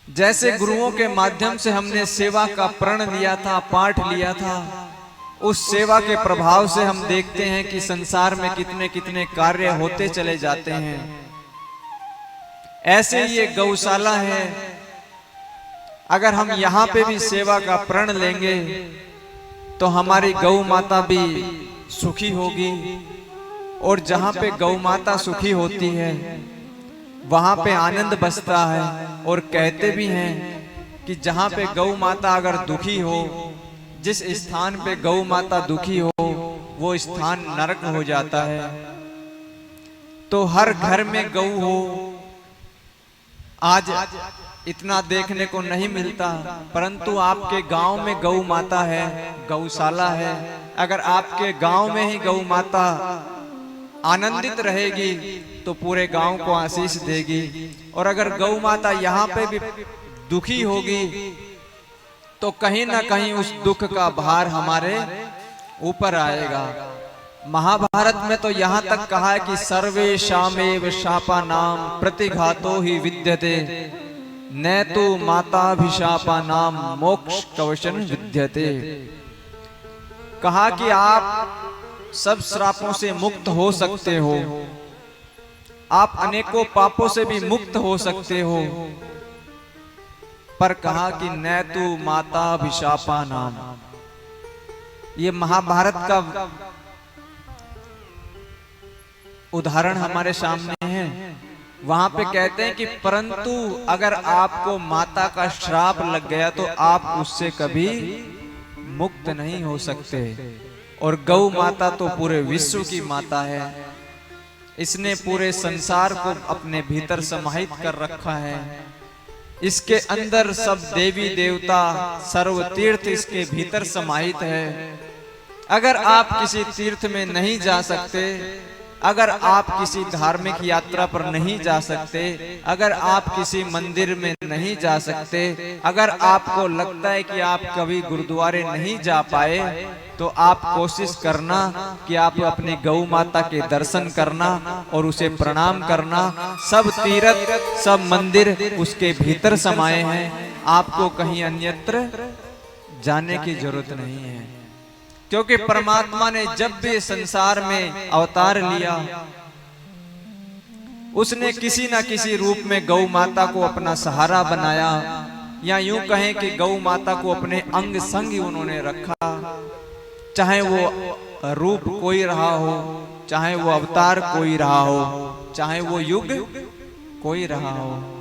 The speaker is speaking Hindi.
जैसे गुरुओं के माध्यम से हमने सेवा का प्रण लिया था, पाठ लिया था, उस सेवा के प्रभाव से हम देखते हैं कि संसार में कितने कितने कार्य होते चले जाते हैं। ऐसे ही ये गौशाला है, अगर हम यहाँ पे भी सेवा का प्रण लेंगे तो हमारी गौ माता भी सुखी होगी। और जहाँ पे गौ माता सुखी होती है वहाँ पे आनंद बसता है। और कहते भी हैं कि जहाँ पे गौ माता अगर दुखी हो, जिस स्थान पे गौ माता दुखी हो वो स्थान नरक हो जाता है। तो हर घर में गौ हो, आज इतना देखने को नहीं मिलता, परंतु आपके गांव में गौ माता है, गौशाला है। अगर आपके गांव में ही गौ माता आनंदित रहेगी तो पूरे गांव को आशीष देगी। और अगर गौ माता यहाँ पे भी दुखी होगी तो कहीं ना कहीं उस दुख का भार हमारे ऊपर आएगा। महाभारत में तो यहाँ तक कहा है कि सर्वेषामेव शापानां प्रतिघातो ही विद्यते न तो माताभिशापानां मोक्ष कवचन विद्यते। कहा कि आप सब श्रापों से मुक्त हो सकते हो, आप अनेकों पापों से भी मुक्त हो सकते हो, पर कहा कि न तो माताभिशापानां। ये महाभारत का उदाहरण हमारे सामने है। वहां पे कहते हैं कि परंतु अगर आपको माता का श्राप लग गया तो आप उससे कभी मुक्त नहीं हो सकते। और गौ माता तो पूरे विश्व की माता है, इसने पूरे संसार को अपने भीतर समाहित कर रखा है। इसके अंदर सब देवी देवता, सर्व तीर्थ इसके भीतर समाहित है। अगर आप किसी तीर्थ में नहीं जा सकते, अगर आप किसी धार्मिक यात्रा पर नहीं जा सकते, अगर आप किसी मंदिर में नहीं जा सकते, अगर आपको लगता है कि आप कभी गुरुद्वारे नहीं जा पाए, तो आप कोशिश करना कि आप अपनी गौ माता के दर्शन करना और उसे प्रणाम करना। सब तीर्थ, सब मंदिर उसके भीतर समाये हैं, आपको कहीं अन्यत्र जाने की जरूरत नहीं है। क्योंकि परमात्मा ने जब भी संसार में अवतार लिया, उसने किसी न किसी रूप में गौ माता को अपना सहारा बनाया, या यूं कहें कि गौ माता को अपने अंग संग ही उन्होंने रखा। चाहे वो रूप कोई रहा हो, चाहे वो अवतार कोई रहा हो, चाहे वो युग कोई रहा हो।